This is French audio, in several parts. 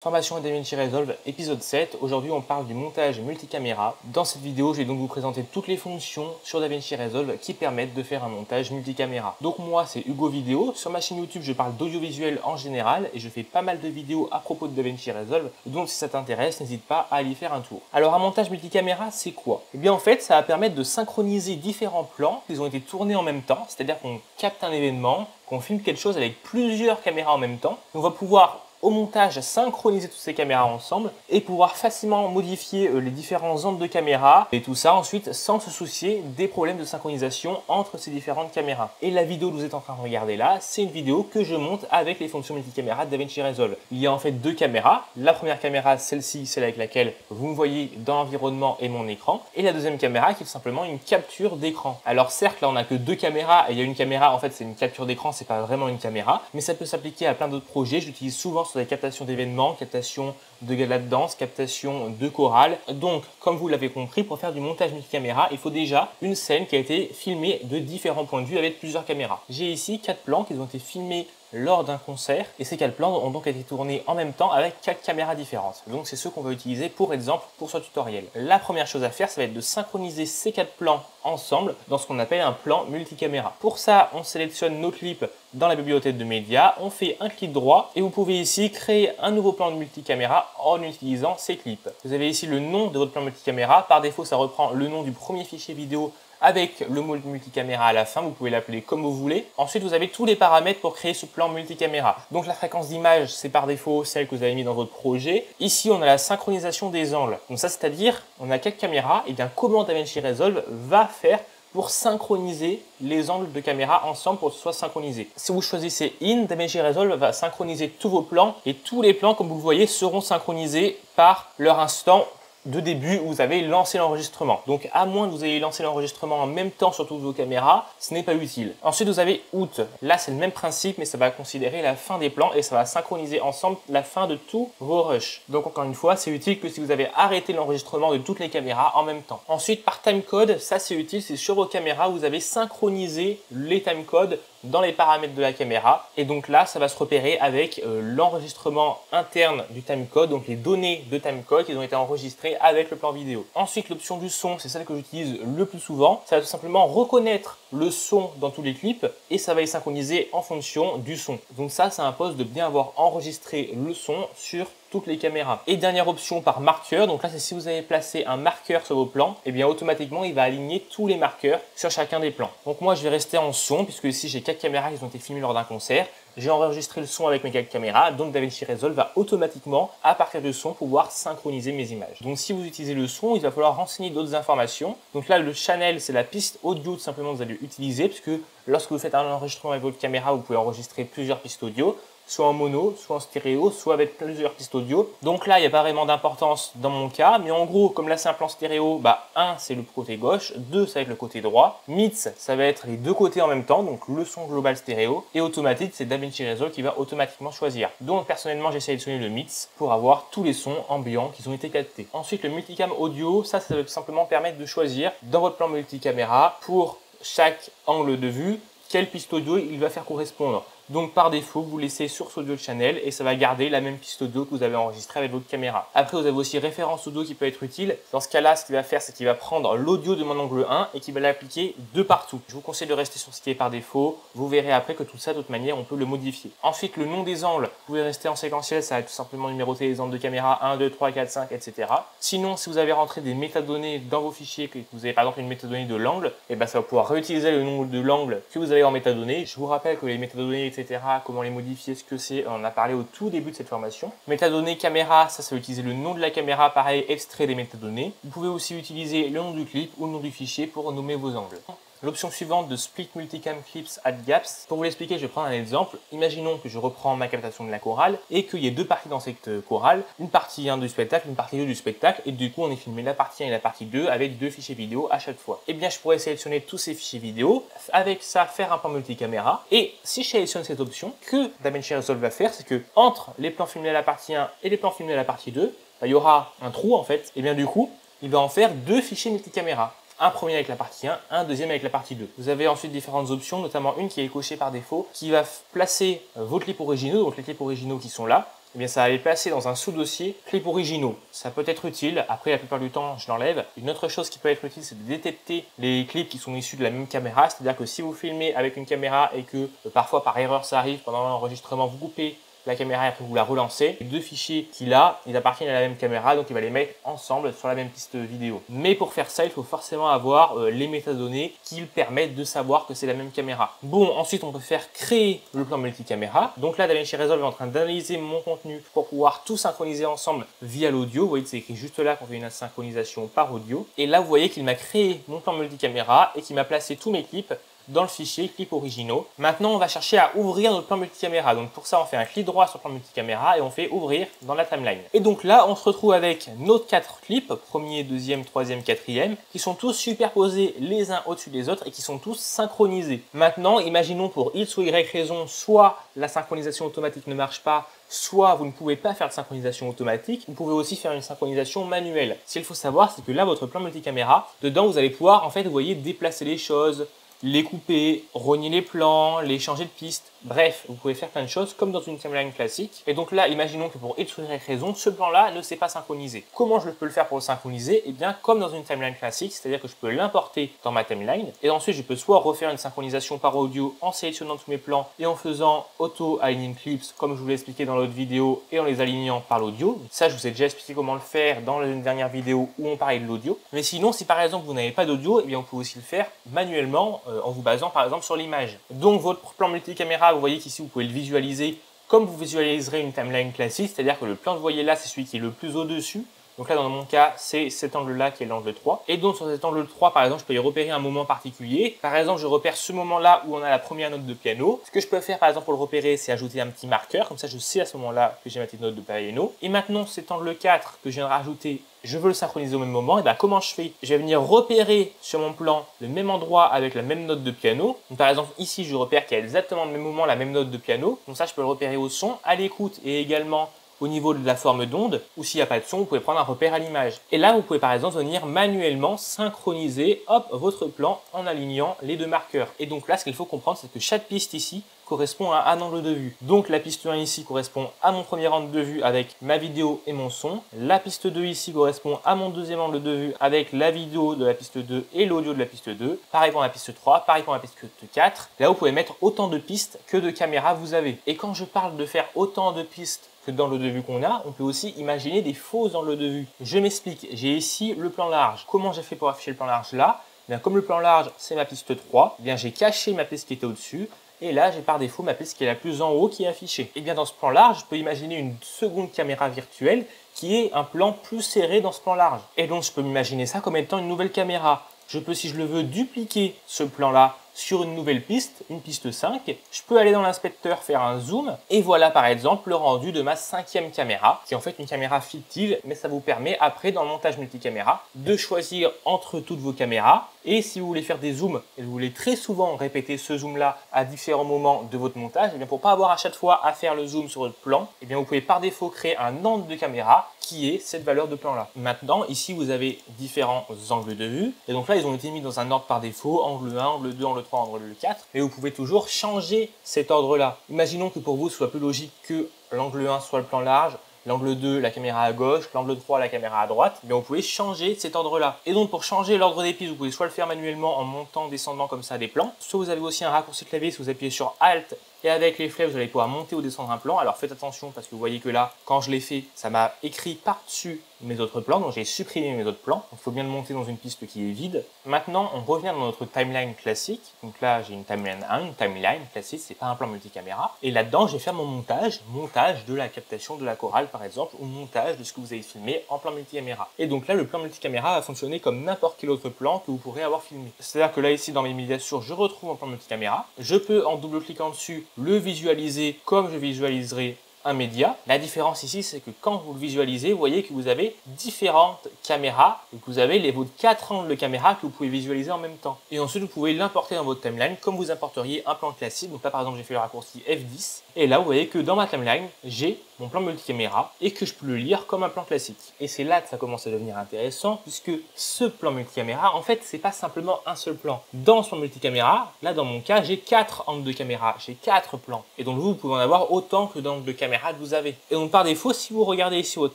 Formation DaVinci Resolve, épisode 7. Aujourd'hui, on parle du montage multicaméra. Dans cette vidéo, je vais donc vous présenter toutes les fonctions sur DaVinci Resolve qui permettent de faire un montage multicaméra. Donc moi, c'est Hugo Vidéo. Sur ma chaîne YouTube, je parle d'audiovisuel en général et je fais pas mal de vidéos à propos de DaVinci Resolve. Donc si ça t'intéresse, n'hésite pas à aller faire un tour. Alors un montage multicaméra, c'est quoi? Eh bien en fait, ça va permettre de synchroniser différents plans qui ont été tournés en même temps. C'est-à-dire qu'on capte un événement, qu'on filme quelque chose avec plusieurs caméras en même temps. On va pouvoir au montage synchroniser toutes ces caméras ensemble et pouvoir facilement modifier les différents angles de caméra et tout ça ensuite sans se soucier des problèmes de synchronisation entre ces différentes caméras. Et la vidéo que vous êtes en train de regarder là, c'est une vidéo que je monte avec les fonctions multicaméra de DaVinci Resolve. Il y a en fait deux caméras. La première caméra, celle-ci, celle avec laquelle vous me voyez dans l'environnement et mon écran. Et la deuxième caméra qui est tout simplement une capture d'écran. Alors certes, là on n'a que deux caméras et il y a une caméra, en fait c'est une capture d'écran, c'est pas vraiment une caméra, mais ça peut s'appliquer à plein d'autres projets. Je l'utilise souvent sur des captations d'événements, captation de gala de danse, captation de chorale. Donc, comme vous l'avez compris, pour faire du montage multicaméra, il faut déjà une scène qui a été filmée de différents points de vue avec plusieurs caméras. J'ai ici 4 plans qui ont été filmés lors d'un concert et ces 4 plans ont donc été tournés en même temps avec 4 caméras différentes. Donc c'est ceux qu'on va utiliser pour exemple pour ce tutoriel. La première chose à faire, ça va être de synchroniser ces 4 plans ensemble dans ce qu'on appelle un plan multicaméra. Pour ça, on sélectionne nos clips dans la bibliothèque de médias, on fait un clic droit et vous pouvez ici créer un nouveau plan de multicaméra en utilisant ces clips. Vous avez ici le nom de votre plan multicaméra. Par défaut, ça reprend le nom du premier fichier vidéo avec le mot multicaméra à la fin, vous pouvez l'appeler comme vous voulez. Ensuite, vous avez tous les paramètres pour créer ce plan multicaméra. Donc la fréquence d'image, c'est par défaut celle que vous avez mis dans votre projet. Ici, on a la synchronisation des angles. Donc ça, c'est-à-dire, on a 4 caméras, et bien comment DaVinci Resolve va faire pour synchroniser les angles de caméra ensemble pour que ce soit synchronisé. Si vous choisissez In, DaVinci Resolve va synchroniser tous vos plans et tous les plans, comme vous le voyez, seront synchronisés par leur instant de début où vous avez lancé l'enregistrement. Donc à moins que vous ayez lancé l'enregistrement en même temps sur toutes vos caméras, ce n'est pas utile. Ensuite vous avez Out. Là c'est le même principe mais ça va considérer la fin des plans et ça va synchroniser ensemble la fin de tous vos rushs. Donc encore une fois c'est utile que si vous avez arrêté l'enregistrement de toutes les caméras en même temps. Ensuite par timecode, ça c'est utile, c'est sur vos caméras vous avez synchronisé les timecodes dans les paramètres de la caméra et donc là ça va se repérer avec l'enregistrement interne du timecode, donc les données de timecode qui ont été enregistrées avec le plan vidéo. Ensuite l'option du son, c'est celle que j'utilise le plus souvent. Ça va tout simplement reconnaître le son dans tous les clips et ça va les synchroniser en fonction du son. Donc ça impose de bien avoir enregistré le son sur toutes les caméras. Et dernière option par marqueur, donc là c'est si vous avez placé un marqueur sur vos plans, et bien automatiquement il va aligner tous les marqueurs sur chacun des plans. Donc moi je vais rester en son puisque ici j'ai 4 caméras qui ont été filmées lors d'un concert. J'ai enregistré le son avec mes 4 caméras, donc DaVinci Resolve va automatiquement, à partir du son, pouvoir synchroniser mes images. Donc si vous utilisez le son, il va falloir renseigner d'autres informations. Donc là, le channel, c'est la piste audio tout simplement que vous allez utiliser, puisque lorsque vous faites un enregistrement avec votre caméra, vous pouvez enregistrer plusieurs pistes audio, soit en mono, soit en stéréo, soit avec plusieurs pistes audio. Donc là, il n'y a pas vraiment d'importance dans mon cas, mais en gros, comme là c'est un plan stéréo, 1 c'est le côté gauche, 2 ça va être le côté droit, mix ça va être les deux côtés en même temps, donc le son global stéréo, et automatique c'est DaVinci Resolve qui va automatiquement choisir. Donc personnellement j'ai sélectionné le mix pour avoir tous les sons ambiants qui ont été captés. Ensuite le multicam audio, ça va tout simplement permettre de choisir dans votre plan multicaméra pour chaque angle de vue quelle piste audio il va faire correspondre. Donc par défaut, vous laissez Source Audio Channel et ça va garder la même piste audio que vous avez enregistrée avec votre caméra. Après, vous avez aussi référence audio qui peut être utile. Dans ce cas-là, ce qu'il va faire, c'est qu'il va prendre l'audio de mon angle 1 et qu'il va l'appliquer de partout. Je vous conseille de rester sur ce qui est par défaut. Vous verrez après que tout ça, de toute manière, on peut le modifier. Ensuite, le nom des angles, vous pouvez rester en séquentiel. Ça va tout simplement numéroter les angles de caméra 1, 2, 3, 4, 5, etc. Sinon, si vous avez rentré des métadonnées dans vos fichiers, que vous avez par exemple une métadonnée de l'angle, et ben ça va pouvoir réutiliser le nom de l'angle que vous avez en métadonnées. Je vous rappelle que les métadonnées, etc., comment les modifier, ce que c'est, on en a parlé au tout début de cette formation. Métadonnées caméra, ça va utiliser le nom de la caméra, pareil, extrait des métadonnées. Vous pouvez aussi utiliser le nom du clip ou le nom du fichier pour nommer vos angles. L'option suivante de Split Multicam Clips at Gaps. Pour vous l'expliquer, je vais prendre un exemple. Imaginons que je reprends ma captation de la chorale et qu'il y ait deux parties dans cette chorale. Une partie 1 du spectacle, une partie 2 du spectacle. Et du coup, on est filmé la partie 1 et la partie 2 avec deux fichiers vidéo à chaque fois. Et bien, je pourrais sélectionner tous ces fichiers vidéo. Avec ça, faire un plan multicaméra. Et si je sélectionne cette option, que DaVinci Resolve va faire, c'est que entre les plans filmés à la partie 1 et les plans filmés à la partie 2, il y aura un trou en fait. Et bien du coup, il va en faire deux fichiers multicaméra. Un premier avec la partie 1, un deuxième avec la partie 2. Vous avez ensuite différentes options, notamment une qui est cochée par défaut, qui va placer vos clips originaux, donc les clips originaux qui sont là, eh bien ça va les placer dans un sous-dossier clips originaux. Ça peut être utile, après la plupart du temps je l'enlève. Une autre chose qui peut être utile, c'est de détecter les clips qui sont issus de la même caméra, c'est-à-dire que si vous filmez avec une caméra et que parfois par erreur ça arrive pendant l'enregistrement, vous coupez la caméra et après vous la relancez. Les deux fichiers qu'il a, ils appartiennent à la même caméra, donc il va les mettre ensemble sur la même piste vidéo. Mais pour faire ça, il faut forcément avoir les métadonnées qui permettent de savoir que c'est la même caméra. Bon, ensuite on peut faire créer le plan multicaméra. Donc là, DaVinci Resolve est en train d'analyser mon contenu pour pouvoir tout synchroniser ensemble via l'audio. Vous voyez, c'est écrit juste là qu'on fait une synchronisation par audio. Et là, vous voyez qu'il m'a créé mon plan multicaméra et qu'il m'a placé tous mes clips dans le fichier clips originaux. Maintenant, on va chercher à ouvrir notre plan multicaméra. Donc pour ça, on fait un clic droit sur le plan multicaméra et on fait ouvrir dans la timeline. Et donc là, on se retrouve avec nos 4 clips, premier, deuxième, troisième, quatrième, qui sont tous superposés les uns au-dessus des autres et qui sont tous synchronisés. Maintenant, imaginons pour X ou Y raison, soit la synchronisation automatique ne marche pas, soit vous ne pouvez pas faire de synchronisation automatique, vous pouvez aussi faire une synchronisation manuelle. Ce qu'il faut savoir, c'est que là, votre plan multicaméra, dedans, vous allez pouvoir, en fait, vous voyez, déplacer les choses, les couper, rogner les plans, les changer de piste. Bref, vous pouvez faire plein de choses comme dans une timeline classique. Et donc là, imaginons que pour X ou Y raison, ce plan-là ne s'est pas synchronisé. Comment je peux le faire pour le synchroniser? Eh bien, comme dans une timeline classique, c'est-à-dire que je peux l'importer dans ma timeline. Et ensuite, je peux soit refaire une synchronisation par audio en sélectionnant tous mes plans et en faisant Auto Aligning Clips, comme je vous l'ai expliqué dans l'autre vidéo, et en les alignant par l'audio. Ça, je vous ai déjà expliqué comment le faire dans une dernière vidéo où on parlait de l'audio. Mais sinon, si par exemple, vous n'avez pas d'audio, eh bien, on peut aussi le faire manuellement en vous basant par exemple sur l'image. Donc, votre plan multicaméra, vous voyez qu'ici, vous pouvez le visualiser comme vous visualiserez une timeline classique, c'est-à-dire que le plan que vous voyez là, c'est celui qui est le plus au-dessus. Donc là, dans mon cas, c'est cet angle-là qui est l'angle 3. Et donc, sur cet angle 3, par exemple, je peux y repérer un moment particulier. Par exemple, je repère ce moment-là où on a la première note de piano. Ce que je peux faire, par exemple, pour le repérer, c'est ajouter un petit marqueur. Comme ça, je sais à ce moment-là que j'ai ma petite note de piano. Et maintenant, cet angle 4 que je viens de rajouter, je veux le synchroniser au même moment. Et bien, comment je fais? Je vais venir repérer sur mon plan le même endroit avec la même note de piano. Donc, par exemple, ici, je repère qu'il y a exactement le même moment la même note de piano. Donc ça, je peux le repérer au son, à l'écoute et également au niveau de la forme d'onde, ou s'il n'y a pas de son, vous pouvez prendre un repère à l'image. Et là, vous pouvez par exemple venir manuellement synchroniser votre plan en alignant les deux marqueurs. Et donc là, ce qu'il faut comprendre, c'est que chaque piste ici correspond à un angle de vue. Donc la piste 1 ici correspond à mon premier angle de vue avec ma vidéo et mon son. La piste 2 ici correspond à mon deuxième angle de vue avec la vidéo de la piste 2 et l'audio de la piste 2. Pareil pour la piste 3, pareil pour la piste 4. Là, vous pouvez mettre autant de pistes que de caméras vous avez. Et quand je parle de faire autant de pistes que dans le de vue qu'on a, on peut aussi imaginer des faux angles de vue. Je m'explique, j'ai ici le plan large. Comment j'ai fait pour afficher le plan large là? Bien, comme le plan large, c'est ma piste 3, bien, j'ai caché ma piste qui était au-dessus. Et là, j'ai par défaut ma piste qui est la plus en haut qui est affichée. Et bien dans ce plan large, je peux imaginer une seconde caméra virtuelle qui est un plan plus serré dans ce plan large. Et donc, je peux m'imaginer ça comme étant une nouvelle caméra. Je peux, si je le veux, dupliquer ce plan-là sur une nouvelle piste, une piste 5. Je peux aller dans l'inspecteur, faire un zoom, et voilà par exemple le rendu de ma 5e caméra, qui est en fait une caméra fictive, mais ça vous permet après, dans le montage multicaméra, de choisir entre toutes vos caméras. Et si vous voulez faire des zooms, et vous voulez très souvent répéter ce zoom-là à différents moments de votre montage, et bien pour ne pas avoir à chaque fois à faire le zoom sur votre plan, et bien vous pouvez par défaut créer un angle de caméra qui est cette valeur de plan-là. Maintenant, ici, vous avez différents angles de vue. Et donc là, ils ont été mis dans un ordre par défaut, angle 1, angle 2, angle 3, angle 4. Mais vous pouvez toujours changer cet ordre-là. Imaginons que pour vous, ce soit plus logique que l'angle 1 soit le plan large, l'angle 2, la caméra à gauche, l'angle 3, la caméra à droite. Bien, vous pouvez changer cet ordre-là. Et donc, pour changer l'ordre des pistes, vous pouvez soit le faire manuellement en montant, descendant comme ça des plans, soit vous avez aussi un raccourci clavier si vous appuyez sur Alt. Et avec les flèches, vous allez pouvoir monter ou descendre un plan. Alors faites attention parce que vous voyez que là, quand je l'ai fait, ça m'a écrit par-dessus mes autres plans. Donc j'ai supprimé mes autres plans. Donc il faut bien le monter dans une piste qui est vide. Maintenant, on revient dans notre timeline classique. Donc là, j'ai une timeline 1, une timeline classique, c'est pas un plan multicaméra. Et là-dedans, je vais faire mon montage de la captation de la chorale par exemple, ou montage de ce que vous avez filmé en plan multicaméra. Et donc là, le plan multicaméra va fonctionner comme n'importe quel autre plan que vous pourrez avoir filmé. C'est-à-dire que là, ici, dans mes miniatures, je retrouve un plan multicaméra. Je peux, en double-cliquant dessus, le visualiser comme je visualiserai un média. La différence ici, c'est que quand vous le visualisez, vous voyez que vous avez différentes caméras et que vous avez vos 4 angles de caméra que vous pouvez visualiser en même temps. Et ensuite, vous pouvez l'importer dans votre timeline comme vous importeriez un plan classique. Donc là, par exemple, j'ai fait le raccourci F10. Et là, vous voyez que dans ma timeline, j'ai mon plan multicaméra et que je peux le lire comme un plan classique. Et c'est là que ça commence à devenir intéressant puisque ce plan multicaméra, en fait, c'est pas simplement un seul plan. Dans ce plan multicaméra, là dans mon cas, j'ai 4 angles de caméra, j'ai 4 plans. Et donc vous pouvez en avoir autant que d'angles de caméra que vous avez. Et donc par défaut, si vous regardez ici votre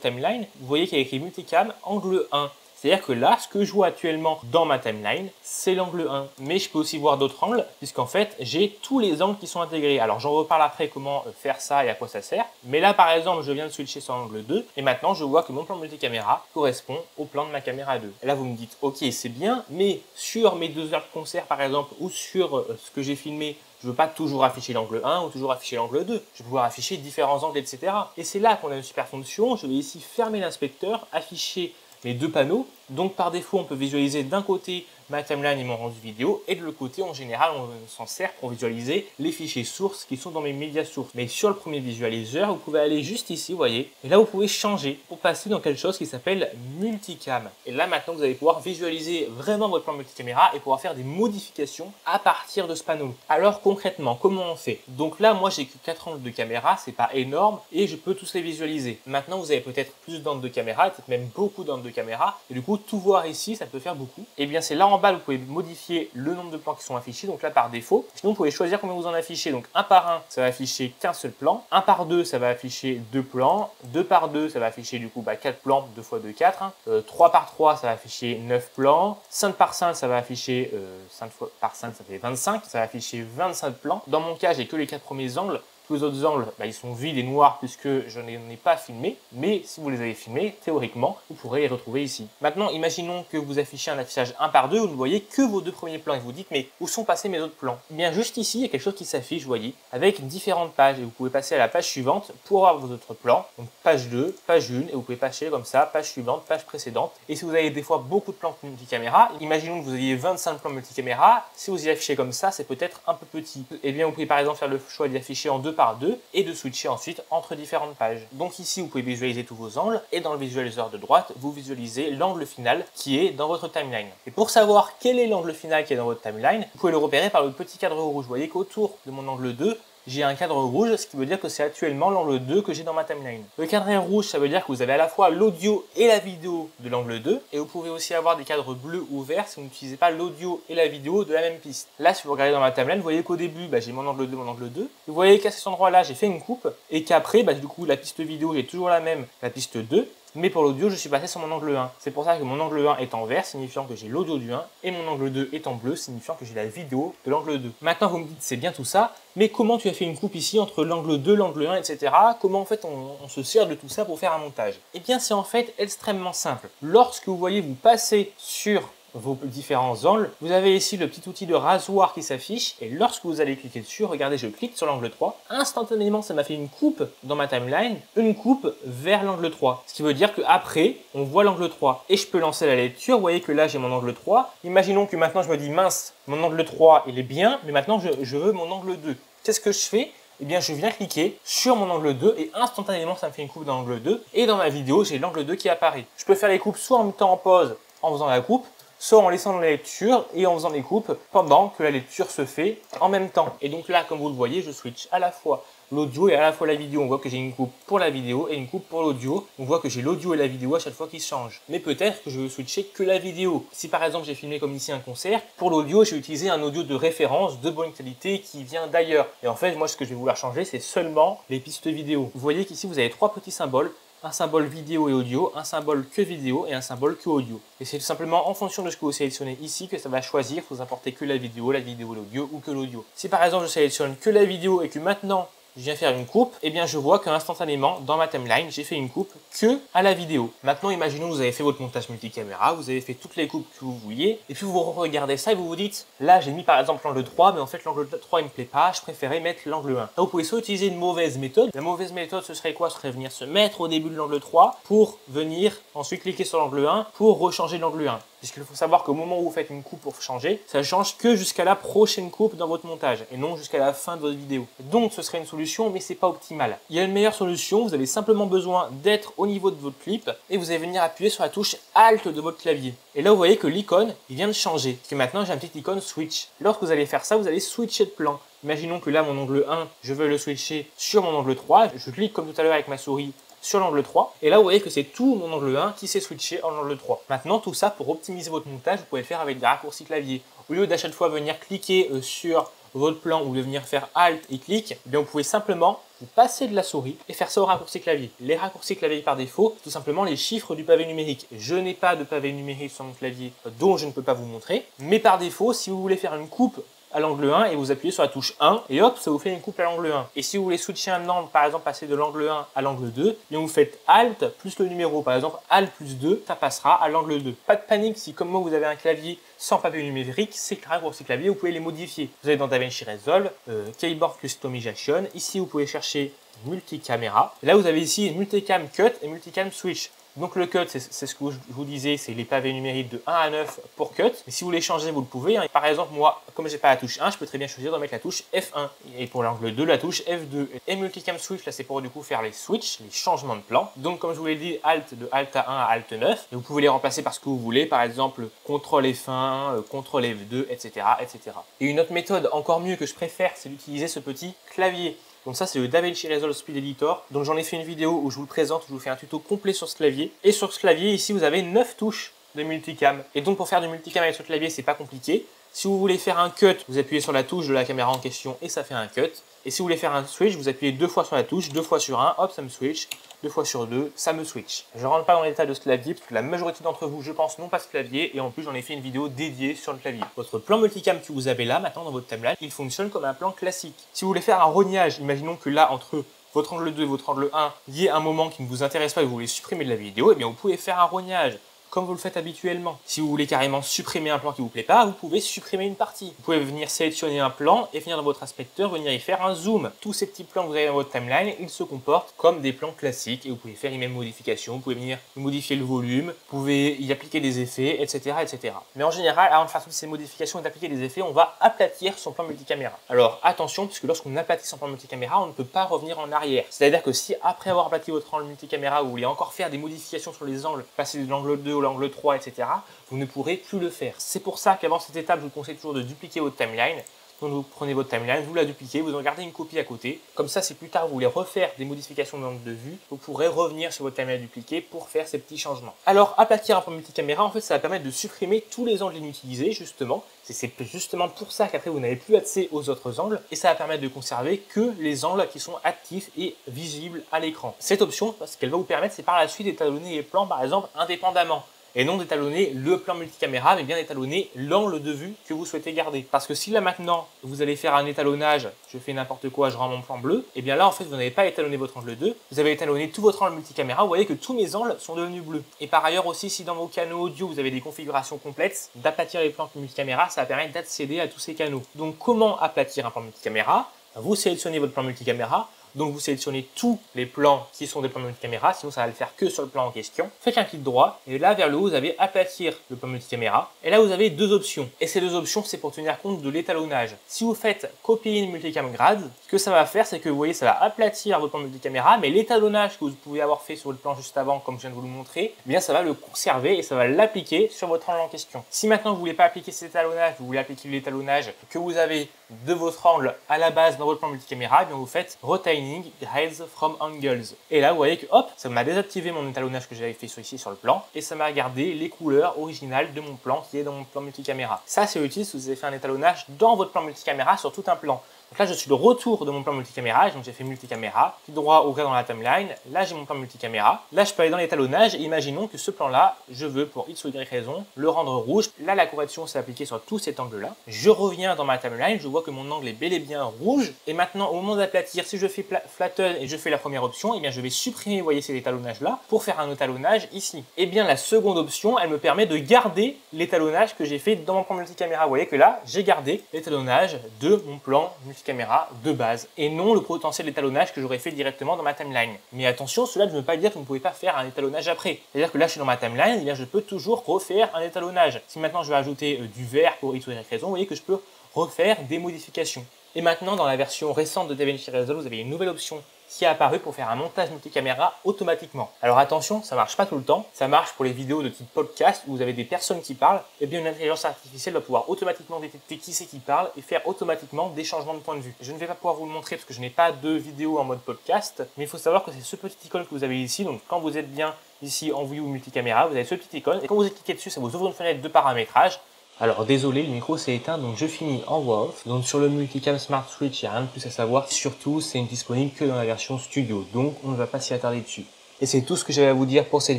timeline, vous voyez qu'il y a écrit multicam angle 1. C'est-à-dire que là, ce que je vois actuellement dans ma timeline, c'est l'angle 1. Mais je peux aussi voir d'autres angles, puisqu'en fait, j'ai tous les angles qui sont intégrés. Alors, j'en reparle après comment faire ça et à quoi ça sert. Mais là, par exemple, je viens de switcher sur l'angle 2, et maintenant, je vois que mon plan multicaméra correspond au plan de ma caméra 2. Et là, vous me dites, ok, c'est bien, mais sur mes 2 heures de concert, par exemple, ou sur ce que j'ai filmé, je ne veux pas toujours afficher l'angle 1 ou toujours afficher l'angle 2. Je vais pouvoir afficher différents angles, etc. Et c'est là qu'on a une super fonction. Je vais ici fermer l'inspecteur, afficher mes 2 panneaux. Donc par défaut, on peut visualiser d'un côté ma timeline et mon rendu vidéo, et de l'autre côté, en général, on s'en sert pour visualiser les fichiers sources qui sont dans mes médias sources. Mais sur le premier visualiseur, vous pouvez aller juste ici, vous voyez, et là vous pouvez changer pour passer dans quelque chose qui s'appelle multicam. Et là maintenant, vous allez pouvoir visualiser vraiment votre plan multicaméra et pouvoir faire des modifications à partir de ce panneau. Alors concrètement, comment on fait? Donc là, moi j'ai que 4 angles de caméra, c'est pas énorme, et je peux tous les visualiser. Maintenant, vous avez peut-être plus d'angles de caméra, peut-être même beaucoup d'angles de caméra, et du coup, tout voir ici, ça peut faire beaucoup. Et bien c'est là en bas, vous pouvez modifier le nombre de plans qui sont affichés, donc là par défaut. Sinon, vous pouvez choisir combien vous en affichez. Donc 1 par 1, ça va afficher qu'un seul plan. 1 par 2, ça va afficher 2 plans. 2 par 2, ça va afficher du coup 4 plans, 2 fois 2, 4. 3 par 3, ça va afficher 9 plans. 5 par 5, ça va afficher 5 fois par 5, ça fait 25. Ça va afficher 25 plans. Dans mon cas, j'ai que les 4 premiers angles. Tous les autres angles, ils sont vides et noirs puisque je n'en ai pas filmé. Mais si vous les avez filmés, théoriquement, vous pourrez les retrouver ici. Maintenant, imaginons que vous affichez un affichage 1 par 2 où vous ne voyez que vos 2 premiers plans. Et vous dites, mais où sont passés mes autres plans? Eh bien, juste ici, il y a quelque chose qui s'affiche, vous voyez, avec différentes pages. Et vous pouvez passer à la page suivante pour avoir vos autres plans. Donc, page 2, page 1, et vous pouvez passer comme ça, page suivante, page précédente. Et si vous avez des fois beaucoup de plans multicaméra, imaginons que vous ayez 25 plans multicaméra. Si vous y affichez comme ça, c'est peut-être un peu petit. Eh bien, vous pouvez par exemple faire le choix d'y afficher en 2 par 2 et de switcher ensuite entre différentes pages. Donc ici, vous pouvez visualiser tous vos angles et dans le visualiseur de droite, vous visualisez l'angle final qui est dans votre timeline. Et pour savoir quel est l'angle final qui est dans votre timeline, vous pouvez le repérer par le petit cadre rouge. Vous voyez qu'autour de mon angle 2, j'ai un cadre rouge, ce qui veut dire que c'est actuellement l'angle 2 que j'ai dans ma timeline. Le cadre rouge, ça veut dire que vous avez à la fois l'audio et la vidéo de l'angle 2, et vous pouvez aussi avoir des cadres bleus ou verts si vous n'utilisez pas l'audio et la vidéo de la même piste. Là, si vous regardez dans ma timeline, vous voyez qu'au début, j'ai mon angle 2, mon angle 2. Vous voyez qu'à cet endroit-là, j'ai fait une coupe, et qu'après, du coup, la piste vidéo est toujours la même, la piste 2. Mais pour l'audio, je suis passé sur mon angle 1. C'est pour ça que mon angle 1 est en vert, signifiant que j'ai l'audio du 1, et mon angle 2 est en bleu, signifiant que j'ai la vidéo de l'angle 2. Maintenant, vous me dites, c'est bien tout ça, mais comment tu as fait une coupe ici entre l'angle 2, l'angle 1, etc. Comment en fait on se sert de tout ça pour faire un montage? Eh bien, c'est en fait extrêmement simple. Lorsque vous voyez vous passer sur vos différents angles, vous avez ici le petit outil de rasoir qui s'affiche, et lorsque vous allez cliquer dessus, regardez, je clique sur l'angle 3, instantanément ça m'a fait une coupe dans ma timeline, une coupe vers l'angle 3, ce qui veut dire qu'après on voit l'angle 3, et je peux lancer la lecture. Vous voyez que là j'ai mon angle 3, imaginons que maintenant je me dis mince, mon angle 3 il est bien, mais maintenant je veux mon angle 2. Qu'est-ce que je fais? Eh bien, je viens cliquer sur mon angle 2 et instantanément ça me fait une coupe dans l'angle 2, et dans ma vidéo j'ai l'angle 2 qui apparaît. Je peux faire les coupes soit en mettant en pause en faisant la coupe, soit en laissant la lecture et en faisant les coupes pendant que la lecture se fait en même temps. Et donc là, comme vous le voyez, je switch à la fois l'audio et à la fois la vidéo. On voit que j'ai une coupe pour la vidéo et une coupe pour l'audio. On voit que j'ai l'audio et la vidéo à chaque fois qui se changent. Mais peut-être que je veux switcher que la vidéo. Si par exemple j'ai filmé comme ici un concert, pour l'audio, j'ai utilisé un audio de référence de bonne qualité qui vient d'ailleurs. Et en fait, moi ce que je vais vouloir changer, c'est seulement les pistes vidéo. Vous voyez qu'ici vous avez 3 petits symboles. Un symbole vidéo et audio, un symbole que vidéo et un symbole que audio. Et c'est tout simplement en fonction de ce que vous sélectionnez ici que ça va choisir, vous importer que la vidéo, l'audio ou que l'audio. Si par exemple je sélectionne que la vidéo et que maintenant je viens faire une coupe, eh bien je vois qu'instantanément dans ma timeline, j'ai fait une coupe que à la vidéo. Maintenant, imaginons que vous avez fait votre montage multicaméra, vous avez fait toutes les coupes que vous vouliez, et puis vous regardez ça et vous vous dites, là j'ai mis par exemple l'angle 3, mais en fait l'angle 3 il me plaît pas, je préférais mettre l'angle 1. Là vous pouvez soit utiliser une mauvaise méthode. La mauvaise méthode ce serait quoi? Ce serait venir se mettre au début de l'angle 3 pour venir ensuite cliquer sur l'angle 1 pour rechanger l'angle 1. puisqu'il faut savoir qu'au moment où vous faites une coupe pour changer, ça change que jusqu'à la prochaine coupe dans votre montage et non jusqu'à la fin de votre vidéo. Donc ce serait une solution, mais c'est pas optimal. Il y a une meilleure solution, vous avez simplement besoin d'être au niveau de votre clip et vous allez venir appuyer sur la touche Alt de votre clavier. Et là vous voyez que l'icône il vient de changer, parce que maintenant j'ai un petit icône Switch. Lorsque vous allez faire ça, vous allez switcher de plan. Imaginons que là mon angle 1, je veux le switcher sur mon angle 3, je clique comme tout à l'heure avec ma souris sur l'angle 3, et là vous voyez que c'est tout mon angle 1 qui s'est switché en angle 3. Maintenant tout ça, pour optimiser votre montage, vous pouvez le faire avec des raccourcis clavier. Au lieu d'à chaque fois venir cliquer sur votre plan ou de venir faire Alt et clic, eh bien vous pouvez simplement vous passer de la souris et faire ça au raccourci clavier. Les raccourcis clavier par défaut, tout simplement les chiffres du pavé numérique. Je n'ai pas de pavé numérique sur mon clavier, donc je ne peux pas vous montrer, mais par défaut, si vous voulez faire une coupe à l'angle 1 et vous appuyez sur la touche 1 et hop, ça vous fait une coupe à l'angle 1. Et si vous voulez switcher un angle, par exemple passer de l'angle 1 à l'angle 2, bien vous faites Alt plus le numéro, par exemple Alt plus 2, ça passera à l'angle 2. Pas de panique si comme moi vous avez un clavier sans pavé numérique, ces raccourcis clavier, vous pouvez les modifier. Vous allez dans DaVinci Resolve, Keyboard Customization, ici vous pouvez chercher multicaméra. Et là vous avez ici multicam cut et multicam switch. Donc le cut, c'est ce que je vous disais, c'est les pavés numériques de 1 à 9 pour cut. Mais si vous voulez changer, vous le pouvez. Par exemple, moi, comme j'ai pas la touche 1, je peux très bien choisir de mettre la touche F1. Et pour l'angle 2, la touche F2. Et multicam switch, là, c'est pour du coup faire les switches, les changements de plan. Donc comme je vous l'ai dit, Alt de Alt à 1 à Alt 9. Et vous pouvez les remplacer par ce que vous voulez. Par exemple, CTRL F1, CTRL F2, etc., etc. Et une autre méthode encore mieux que je préfère, c'est d'utiliser ce petit clavier. Donc ça c'est le DaVinci Resolve Speed Editor. Donc j'en ai fait une vidéo où je vous le présente, où je vous fais un tuto complet sur ce clavier. Et sur ce clavier ici vous avez 9 touches de multicam. Et donc pour faire du multicam avec ce clavier c'est pas compliqué. Si vous voulez faire un cut, vous appuyez sur la touche de la caméra en question et ça fait un cut. Et si vous voulez faire un switch, vous appuyez 2 fois sur la touche, 2 fois sur 1, hop ça me switch. 2 fois sur 2, ça me switch. Je ne rentre pas dans l'état de ce clavier parce que la majorité d'entre vous, je pense, n'ont pas ce clavier et en plus j'en ai fait une vidéo dédiée sur le clavier. Votre plan multicam que vous avez là maintenant dans votre timeline, il fonctionne comme un plan classique. Si vous voulez faire un rognage, imaginons que là entre votre angle 2 et votre angle 1, il y ait un moment qui ne vous intéresse pas et vous voulez supprimer de la vidéo, et bien vous pouvez faire un rognage comme vous le faites habituellement. Si vous voulez carrément supprimer un plan qui ne vous plaît pas, vous pouvez supprimer une partie. Vous pouvez venir sélectionner un plan et venir dans votre inspecteur, venir y faire un zoom. Tous ces petits plans que vous avez dans votre timeline, ils se comportent comme des plans classiques et vous pouvez faire les mêmes modifications. Vous pouvez venir modifier le volume, vous pouvez y appliquer des effets, etc., etc. Mais en général, avant de faire toutes ces modifications et d'appliquer des effets, on va aplatir son plan multicaméra. Alors attention, puisque lorsqu'on aplatit son plan multicaméra, on ne peut pas revenir en arrière. C'est-à-dire que si après avoir aplati votre angle multicaméra, vous voulez encore faire des modifications sur les angles, passer de l'angle 2 au l'angle 3, etc., vous ne pourrez plus le faire. C'est pour ça qu'avant cette étape, je vous conseille toujours de dupliquer votre timeline. Donc vous prenez votre timeline, vous la dupliquez, vous en gardez une copie à côté. Comme ça, si plus tard vous voulez refaire des modifications d'angle de vue, vous pourrez revenir sur votre timeline dupliquée pour faire ces petits changements. Alors, aplatir un plan multicaméra, en fait, ça va permettre de supprimer tous les angles inutilisés, justement. C'est justement pour ça qu'après, vous n'avez plus accès aux autres angles. Et ça va permettre de conserver que les angles qui sont actifs et visibles à l'écran. Cette option, ce qu'elle va vous permettre, c'est par la suite d'étalonner les plans, par exemple, indépendamment. Et non d'étalonner le plan multicaméra, mais bien d'étalonner l'angle de vue que vous souhaitez garder. Parce que si là maintenant, vous allez faire un étalonnage, je fais n'importe quoi, je rends mon plan bleu, et bien là en fait vous n'avez pas étalonné votre angle 2, vous avez étalonné tout votre angle multicaméra, vous voyez que tous mes angles sont devenus bleus. Et par ailleurs aussi, si dans vos canaux audio vous avez des configurations complexes, d'aplatir les plans multicaméra, ça va permettre d'accéder à tous ces canaux. Donc comment aplatir un plan multicaméra? Vous sélectionnez votre plan multicaméra. Donc vous sélectionnez tous les plans qui sont des plans multicaméra, sinon ça va le faire que sur le plan en question. Faites un clic droit et là vers le haut vous avez aplatir le plan multicaméra. Et là vous avez deux options. Et ces deux options c'est pour tenir compte de l'étalonnage. Si vous faites copier une multicam grade, ce que ça va faire c'est que vous voyez ça va aplatir votre plan multicaméra, mais l'étalonnage que vous pouvez avoir fait sur le plan juste avant, comme je viens de vous le montrer, eh bien ça va le conserver et ça va l'appliquer sur votre angle en question. Si maintenant vous ne voulez pas appliquer cet étalonnage, vous voulez appliquer l'étalonnage que vous avez de votre angle à la base dans votre plan multicaméra, eh bien vous faites Retaining Hides from Angles. Et là vous voyez que hop, ça m'a désactivé mon étalonnage que j'avais fait ici sur le plan et ça m'a gardé les couleurs originales de mon plan qui est dans mon plan multicaméra. Ça c'est utile si vous avez fait un étalonnage dans votre plan multicaméra sur tout un plan. Donc là je suis le retour de mon plan multicaméra, donc j'ai fait multicaméra, clic droit ouvrir dans la timeline, là j'ai mon plan multicaméra, là je peux aller dans l'étalonnage et imaginons que ce plan là, je veux pour X ou Y raison le rendre rouge. Là la correction s'est appliquée sur tout cet angle là. Je reviens dans ma timeline, je vois que mon angle est bel et bien rouge et maintenant au moment d'aplatir, si je fais flatten et je fais la première option, et bien je vais supprimer, vous voyez cet étalonnage là pour faire un étalonnage ici. Et bien la seconde option, elle me permet de garder l'étalonnage que j'ai fait dans mon plan multicaméra. Vous voyez que là j'ai gardé l'étalonnage de mon plan multicaméra. multicaméra de base et non le potentiel étalonnage que j'aurais fait directement dans ma timeline. Mais attention, cela ne veut pas dire que vous ne pouvez pas faire un étalonnage après. C'est-à-dire que là, je suis dans ma timeline, et bien je peux toujours refaire un étalonnage. Si maintenant je vais ajouter du vert pour X ou Y raison, vous voyez que je peux refaire des modifications. Et maintenant, dans la version récente de DaVinci Resolve, vous avez une nouvelle option qui est apparue pour faire un montage multicaméra automatiquement. Alors attention, ça marche pas tout le temps. Ça marche pour les vidéos de type podcast où vous avez des personnes qui parlent. Et bien une intelligence artificielle va pouvoir automatiquement détecter qui c'est qui parle et faire automatiquement des changements de point de vue. Je ne vais pas pouvoir vous le montrer parce que je n'ai pas de vidéo en mode podcast, mais il faut savoir que c'est ce petit icône que vous avez ici. Donc quand vous êtes bien ici en view multicaméra, vous avez ce petit icône et quand vous cliquez dessus, ça vous ouvre une fenêtre de paramétrage. Alors désolé, le micro s'est éteint, donc je finis en voix off. Donc sur le Multicam Smart Switch, il n'y a rien de plus à savoir. Surtout, c'est disponible que dans la version studio, donc on ne va pas s'y attarder dessus. Et c'est tout ce que j'avais à vous dire pour cette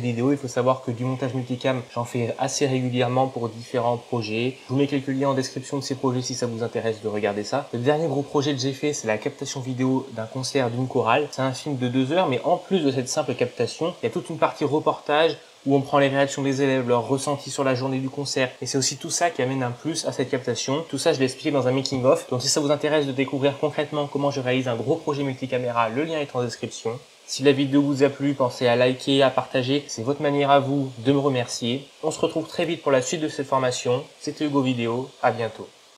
vidéo. Il faut savoir que du montage multicam, j'en fais assez régulièrement pour différents projets. Je vous mets quelques liens en description de ces projets si ça vous intéresse de regarder ça. Le dernier gros projet que j'ai fait, c'est la captation vidéo d'un concert d'une chorale. C'est un film de 2 heures, mais en plus de cette simple captation, il y a toute une partie reportage où on prend les réactions des élèves, leurs ressentis sur la journée du concert. Et c'est aussi tout ça qui amène un plus à cette captation. Tout ça, je l'ai expliqué dans un making-of. Donc si ça vous intéresse de découvrir concrètement comment je réalise un gros projet multicaméra, le lien est en description. Si la vidéo vous a plu, pensez à liker, à partager. C'est votre manière à vous de me remercier. On se retrouve très vite pour la suite de cette formation. C'était Hugo Vidéo. À bientôt.